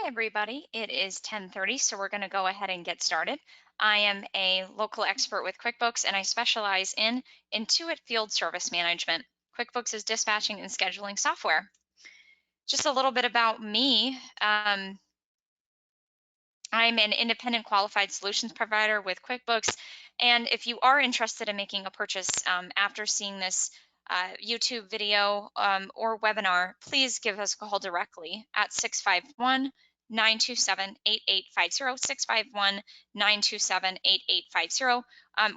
Hi, everybody. It is 10:30, so we're going to go ahead and get started. I am a local expert with QuickBooks, and I specialize in Intuit Field Service Management. QuickBooks is dispatching and scheduling software. Just a little bit about me. I'm an independent qualified solutions provider with QuickBooks. And if you are interested in making a purchase after seeing this YouTube video or webinar, please give us a call directly at 651 927 8850, 651 927 8850.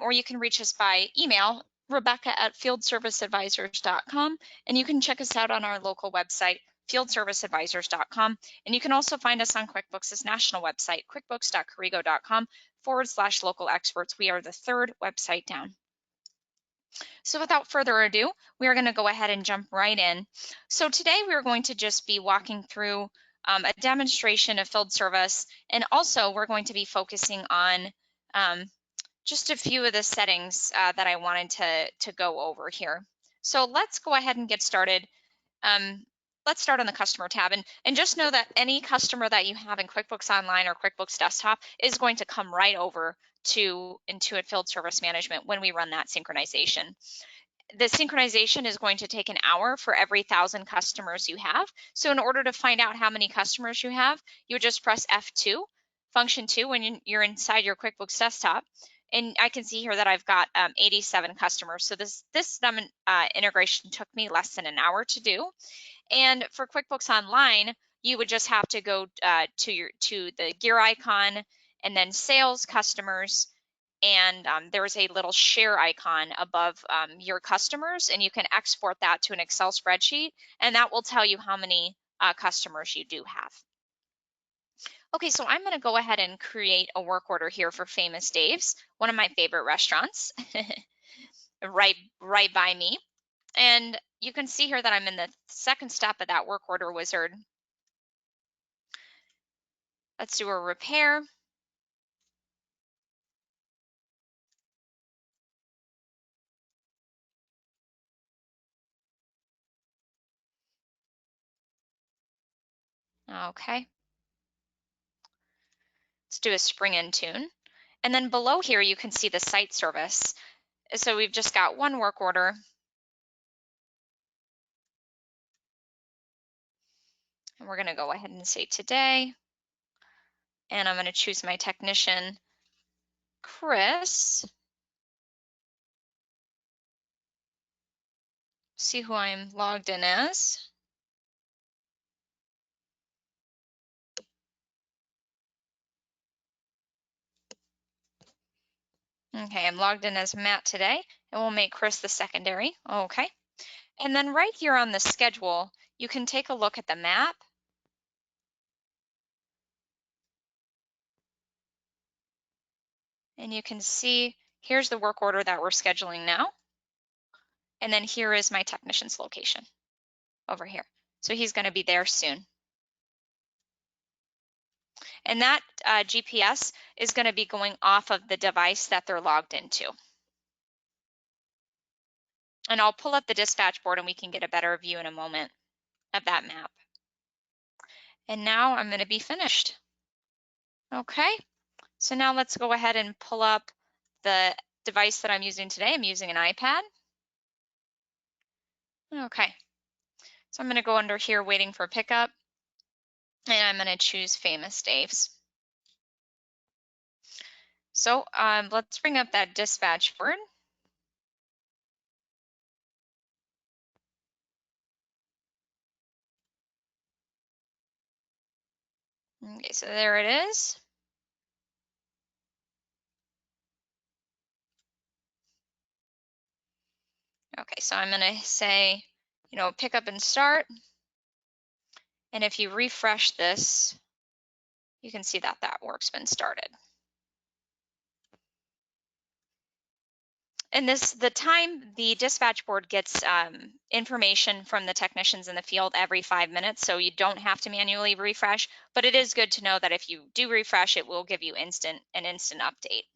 Or you can reach us by email, Rebecca@fieldserviceadvisors.com. And you can check us out on our local website, fieldserviceadvisors.com. And you can also find us on QuickBooks' national website, quickbooks.corrigo.com/local experts. We are the third website down. So without further ado, we are going to go ahead and jump right in. So today we are going to just be walking through a demonstration of field service, and also we're going to be focusing on just a few of the settings that I wanted to go over here. So let's go ahead and get started. Let's start on the customer tab, and just know that any customer that you have in QuickBooks Online or QuickBooks Desktop is going to come right over to Intuit Field Service Management when we run that synchronization. The synchronization is going to take an hour for every 1,000 customers you have. So in order to find out how many customers you have, you would just press F2, function 2, when you're inside your QuickBooks Desktop. And I can see here that I've got 87 customers. So this integration took me less than an hour to do. And for QuickBooks Online, you would just have to go to the gear icon and then sales customers, and there's a little share icon above your customers, and you can export that to an Excel spreadsheet, and that will tell you how many customers you do have. Okay, so I'm going to go ahead and create a work order here for Famous Dave's, one of my favorite restaurants, right by me. And you can see here that I'm in the second step of that work order wizard. Let's do a repair. Okay. Let's do a spring in tune. And then below here, you can see the site service. So we've just got one work order. And we're going to go ahead and say today. And I'm going to choose my technician, Chris. See who I'm logged in as. Okay, I'm logged in as Matt today, and we'll make Chris the secondary. Okay. And then right here on the schedule, you can take a look at the map. And you can see here's the work order that we're scheduling now. And then here is my technician's location over here. So he's going to be there soon. And that GPS is going to be going off of the device that they're logged into. And I'll pull up the dispatch board and we can get a better view in a moment of that map. And now I'm going to be finished. Okay, so now let's go ahead and pull up the device that I'm using today. I'm using an iPad. Okay, so I'm going to go under here waiting for pickup, and I'm going to choose Famous Dave's. So let's bring up that dispatch board. Okay, so there it is. Okay, so I'm going to say, pick up and start. And if you refresh this, you can see that that work's been started. And the time the dispatch board gets information from the technicians in the field every 5 minutes, so you don't have to manually refresh, but it is good to know that if you do refresh, it will give you an instant update.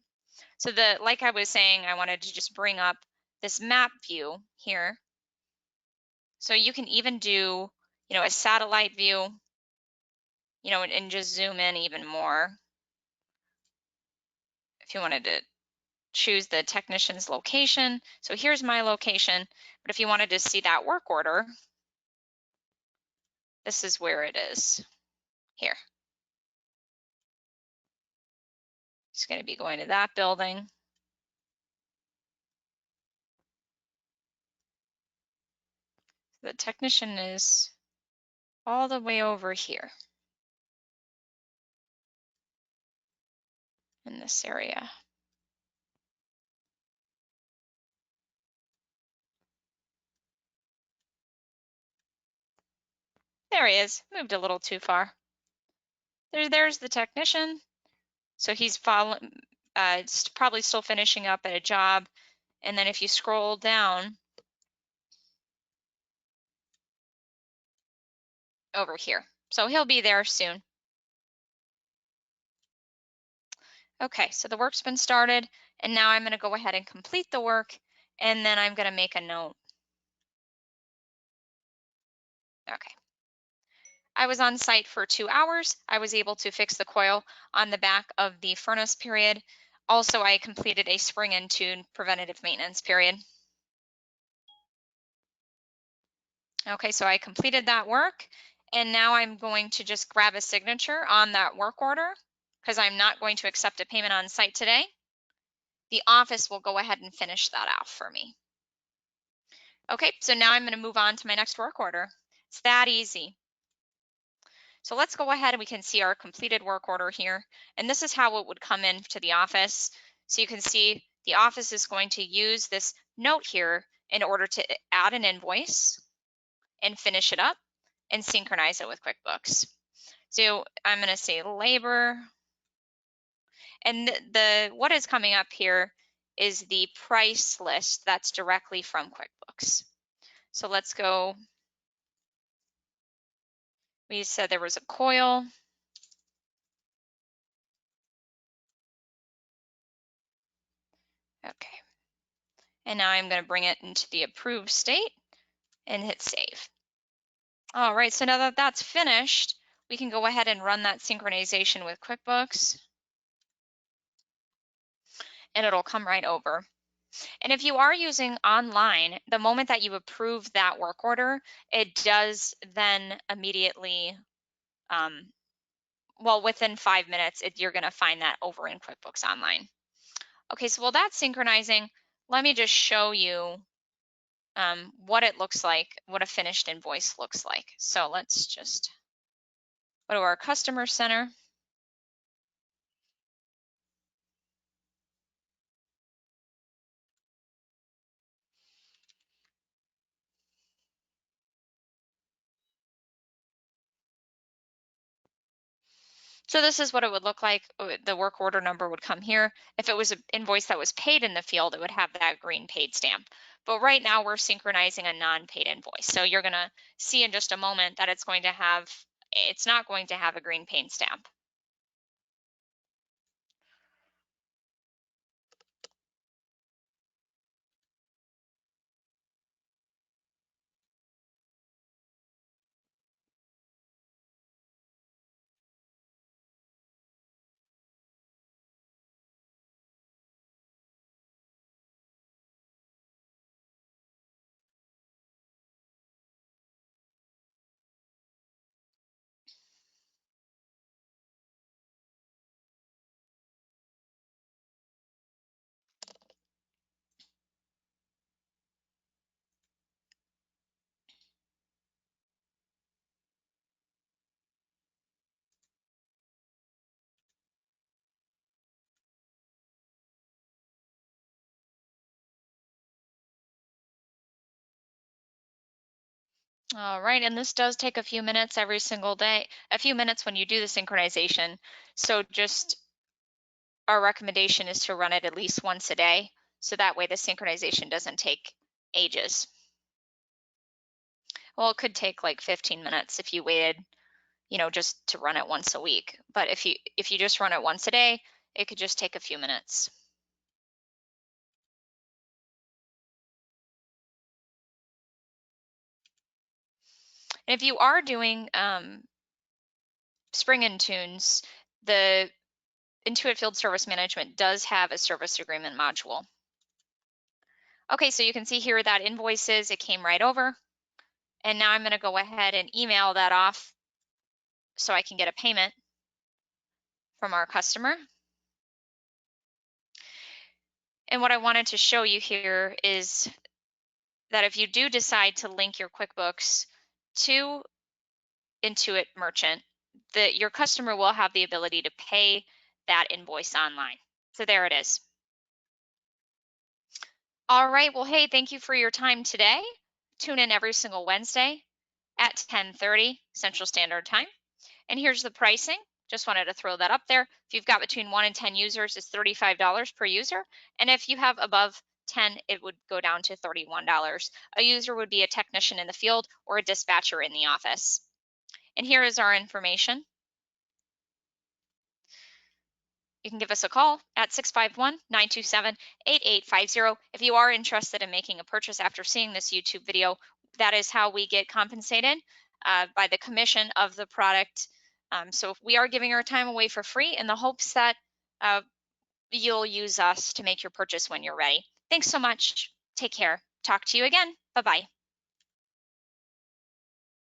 So like I was saying, I wanted to just bring up this map view here. So you can even do, a satellite view. and just zoom in even more. If you wanted to choose the technician's location. So here's my location, but if you wanted to see that work order, this is where it is here. It's going to be going to that building. The technician is all the way over here in this area. There he is, moved a little too far. There's the technician. So he's probably still finishing up at a job. And then if you scroll down over here, so he'll be there soon. Okay, so the work's been started, and now I'm going to go ahead and complete the work, and then I'm going to make a note. Okay. I was on site for 2 hours. I was able to fix the coil on the back of the furnace period. Also, I completed a spring and tune preventative maintenance period. Okay, so I completed that work, and now I'm going to just grab a signature on that work order because I'm not going to accept a payment on site today. The office will go ahead and finish that off for me. Okay, so now I'm going to move on to my next work order. It's that easy. So let's go ahead and we can see our completed work order here. And this is how it would come in to the office. So you can see the office is going to use this note here in order to add an invoice and finish it up and synchronize it with QuickBooks. So I'm going to say labor. And what is coming up here is the price list that's directly from QuickBooks. So let's go. We said there was a coil. Okay. And now I'm going to bring it into the approved state and hit save. All right, so now that that's finished, we can go ahead and run that synchronization with QuickBooks, and it'll come right over. And if you are using online, the moment that you approve that work order, it does then immediately, well, within 5 minutes, you're going to find that over in QuickBooks Online. Okay, so while that's synchronizing, let me just show you what it looks like, what a finished invoice looks like. So let's just go to our customer center. So this is what it would look like. The work order number would come here. If it was an invoice that was paid in the field, it would have that green paid stamp. But right now we're synchronizing a non-paid invoice. So you're gonna see in just a moment that it's not going to have a green paid stamp. All right, and this does take a few minutes every single day, a few minutes when you do the synchronization. So just our recommendation is to run it at least once a day. So that way the synchronization doesn't take ages. Well, it could take like 15 minutes if you waited, just to run it once a week. But if you just run it once a day, it could just take a few minutes. And if you are doing Spring and Tunes, the Intuit Field Service Management does have a service agreement module. Okay, so you can see here that invoices, it came right over. And now I'm going to go ahead and email that off so I can get a payment from our customer. And what I wanted to show you here is that if you do decide to link your QuickBooks to Intuit Merchant, that your customer will have the ability to pay that invoice online. So there it is. All right, well, hey, thank you for your time today. Tune in every single Wednesday at 10:30 Central Standard Time. And here's the pricing. Just wanted to throw that up there. If you've got between 1 and 10 users, it's $35 per user. And if you have above 10, it would go down to $31. A user would be a technician in the field or a dispatcher in the office. And here is our information. You can give us a call at 651-927-8850. If you are interested in making a purchase after seeing this YouTube video, that is how we get compensated by the commission of the product. So we are giving our time away for free in the hopes that you'll use us to make your purchase when you're ready. Thanks so much. Take care. Talk to you again. Bye-bye.